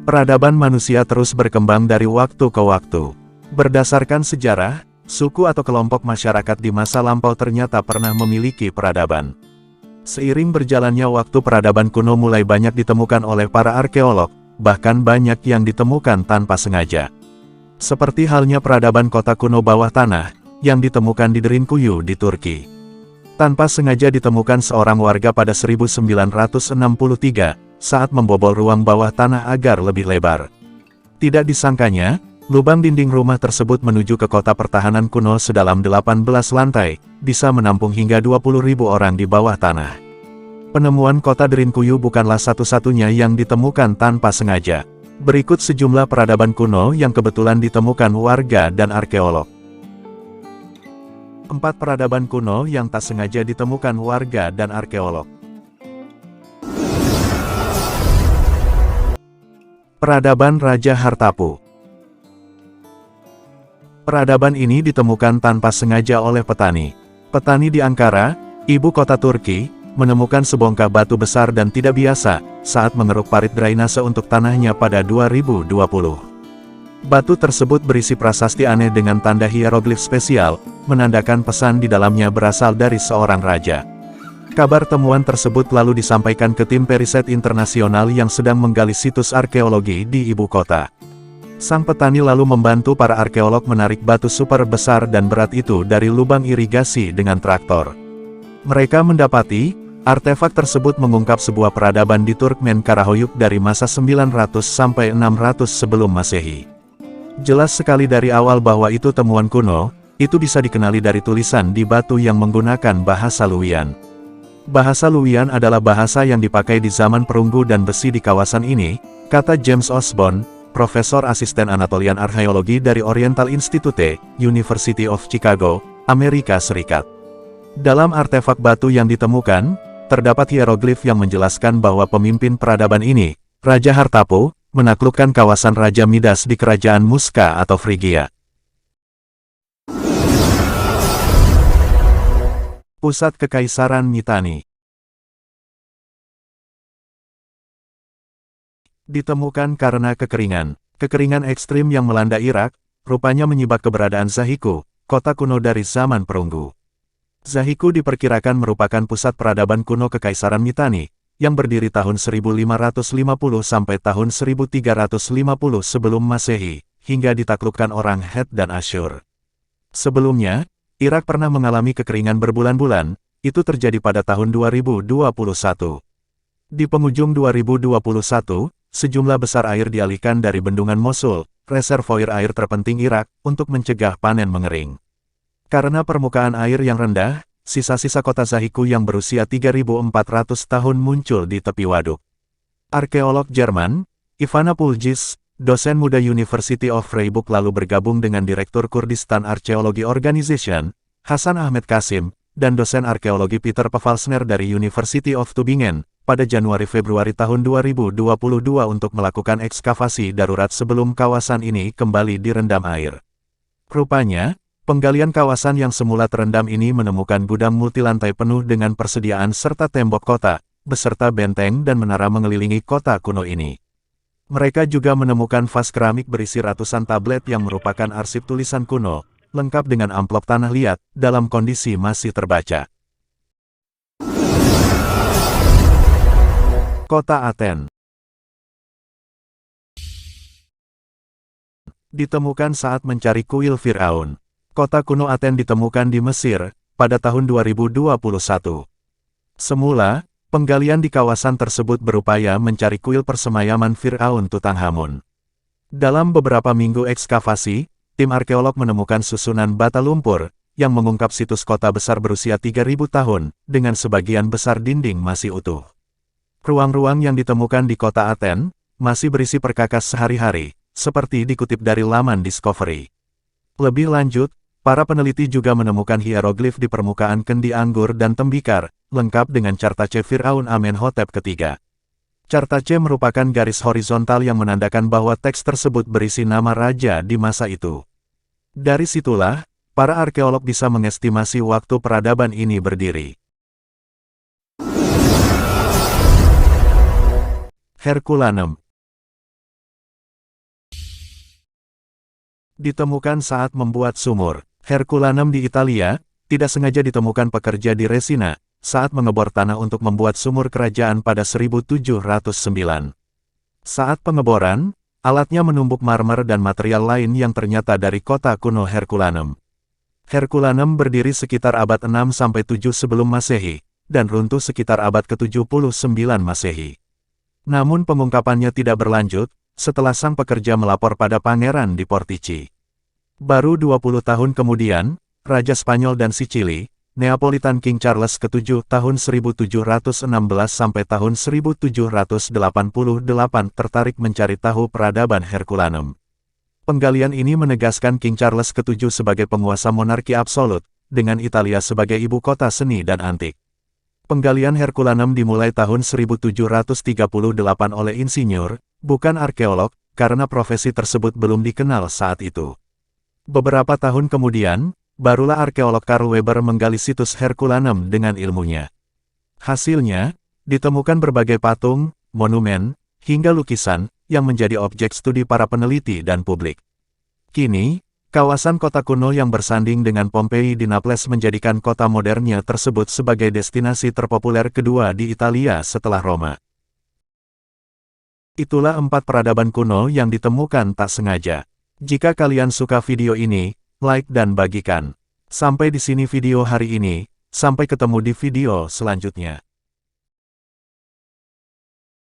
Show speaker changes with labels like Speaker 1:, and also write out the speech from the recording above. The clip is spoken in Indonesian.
Speaker 1: Peradaban manusia terus berkembang dari waktu ke waktu. Berdasarkan sejarah, suku atau kelompok masyarakat di masa lampau ternyata pernah memiliki peradaban. Seiring berjalannya waktu, peradaban kuno mulai banyak ditemukan oleh para arkeolog, bahkan banyak yang ditemukan tanpa sengaja. Seperti halnya peradaban kota kuno bawah tanah, yang ditemukan di Derinkuyu di Turki. Tanpa sengaja ditemukan seorang warga pada 1963, saat membobol ruang bawah tanah agar lebih lebar. Tidak disangkanya, lubang dinding rumah tersebut menuju ke kota pertahanan kuno sedalam 18 lantai, bisa menampung hingga 20.000 orang di bawah tanah. Penemuan kota Derinkuyu bukanlah satu-satunya yang ditemukan tanpa sengaja. Berikut sejumlah peradaban kuno yang kebetulan ditemukan warga dan arkeolog. 4 peradaban kuno yang tak sengaja ditemukan warga dan arkeolog. Peradaban Raja Hartapu. Peradaban ini ditemukan tanpa sengaja oleh petani. Petani di Ankara, ibu kota Turki, menemukan sebongkah batu besar dan tidak biasa, saat mengeruk parit drainase untuk tanahnya pada 2020. Batu tersebut berisi prasasti aneh dengan tanda hieroglif spesial, menandakan pesan di dalamnya berasal dari seorang raja. Kabar temuan tersebut lalu disampaikan ke tim periset internasional yang sedang menggali situs arkeologi di ibu kota. Sang petani lalu membantu para arkeolog menarik batu super besar dan berat itu dari lubang irigasi dengan traktor. Mereka mendapati, artefak tersebut mengungkap sebuah peradaban di Turkmen Karahoyuk dari masa 900 sampai 600 sebelum Masehi. Jelas sekali dari awal bahwa itu temuan kuno, itu bisa dikenali dari tulisan di batu yang menggunakan bahasa Luwian. Bahasa Luwian adalah bahasa yang dipakai di zaman perunggu dan besi di kawasan ini, kata James Osborne, Profesor Asisten Anatolian Archaeology dari Oriental Institute, University of Chicago, Amerika Serikat. Dalam artefak batu yang ditemukan, terdapat hieroglif yang menjelaskan bahwa pemimpin peradaban ini, Raja Hartapu, menaklukkan kawasan Raja Midas di Kerajaan Muska atau Frigia. Pusat Kekaisaran Mitanni. Ditemukan karena kekeringan. Kekeringan ekstrim yang melanda Irak, rupanya menyibak keberadaan Zahiku, kota kuno dari zaman perunggu. Zahiku diperkirakan merupakan pusat peradaban kuno Kekaisaran Mitanni, yang berdiri tahun 1550 sampai tahun 1350 sebelum Masehi, hingga ditaklukkan orang Het dan Asyur. Sebelumnya, Irak pernah mengalami kekeringan berbulan-bulan, itu terjadi pada tahun 2021. Di penghujung 2021, sejumlah besar air dialihkan dari bendungan Mosul, reservoir air terpenting Irak, untuk mencegah panen mengering. Karena permukaan air yang rendah, sisa-sisa kota Zahiku yang berusia 3.400 tahun muncul di tepi waduk. Arkeolog Jerman, Ivana Puljic, dosen muda University of Freiburg lalu bergabung dengan Direktur Kurdistan Archaeology Organization, Hasan Ahmed Kasim, dan dosen arkeologi Peter Pfalzner dari University of Tübingen, pada Januari-Februari tahun 2022 untuk melakukan ekskavasi darurat sebelum kawasan ini kembali direndam air. Rupanya, penggalian kawasan yang semula terendam ini menemukan gudang multilantai penuh dengan persediaan serta tembok kota, beserta benteng dan menara mengelilingi kota kuno ini. Mereka juga menemukan vas keramik berisi ratusan tablet yang merupakan arsip tulisan kuno, lengkap dengan amplop tanah liat, dalam kondisi masih terbaca. Kota Aten. Ditemukan saat mencari kuil Firaun. Kota kuno Aten ditemukan di Mesir, pada tahun 2021. Semula, penggalian di kawasan tersebut berupaya mencari kuil persemayaman Firaun Tutankhamun. Dalam beberapa minggu ekskavasi, tim arkeolog menemukan susunan bata lumpur, yang mengungkap situs kota besar berusia 3.000 tahun, dengan sebagian besar dinding masih utuh. Ruang-ruang yang ditemukan di kota Aten, masih berisi perkakas sehari-hari, seperti dikutip dari laman Discovery. Lebih lanjut, para peneliti juga menemukan hieroglif di permukaan kendi anggur dan tembikar, lengkap dengan carta C Firaun Amenhotep III. Carta C merupakan garis horizontal yang menandakan bahwa teks tersebut berisi nama raja di masa itu. Dari situlah, para arkeolog bisa mengestimasi waktu peradaban ini berdiri. Herculaneum. Ditemukan saat membuat sumur. Herculaneum di Italia, tidak sengaja ditemukan pekerja di Resina, saat mengebor tanah untuk membuat sumur kerajaan pada 1709. Saat pengeboran, alatnya menumbuk marmer dan material lain yang ternyata dari kota kuno Herculaneum. Herculaneum berdiri sekitar abad 6–7 sebelum Masehi, dan runtuh sekitar abad ke-79 Masehi. Namun pengungkapannya tidak berlanjut, setelah sang pekerja melapor pada pangeran di Portici. Baru 20 tahun kemudian, Raja Spanyol dan Sicili, Neapolitan King Charles VII tahun 1716 sampai tahun 1788 tertarik mencari tahu peradaban Herculaneum. Penggalian ini menegaskan King Charles VII sebagai penguasa monarki absolut, dengan Italia sebagai ibu kota seni dan antik. Penggalian Herculaneum dimulai tahun 1738 oleh insinyur, bukan arkeolog, karena profesi tersebut belum dikenal saat itu. Beberapa tahun kemudian, barulah arkeolog Karl Weber menggali situs Herculaneum dengan ilmunya. Hasilnya, ditemukan berbagai patung, monumen, hingga lukisan, yang menjadi objek studi para peneliti dan publik. Kini, kawasan kota kuno yang bersanding dengan Pompei di Naples menjadikan kota modernnya tersebut sebagai destinasi terpopuler kedua di Italia setelah Roma. Itulah 4 peradaban kuno yang ditemukan tak sengaja. Jika kalian suka video ini, like dan bagikan. Sampai di sini video hari ini, sampai ketemu di video selanjutnya.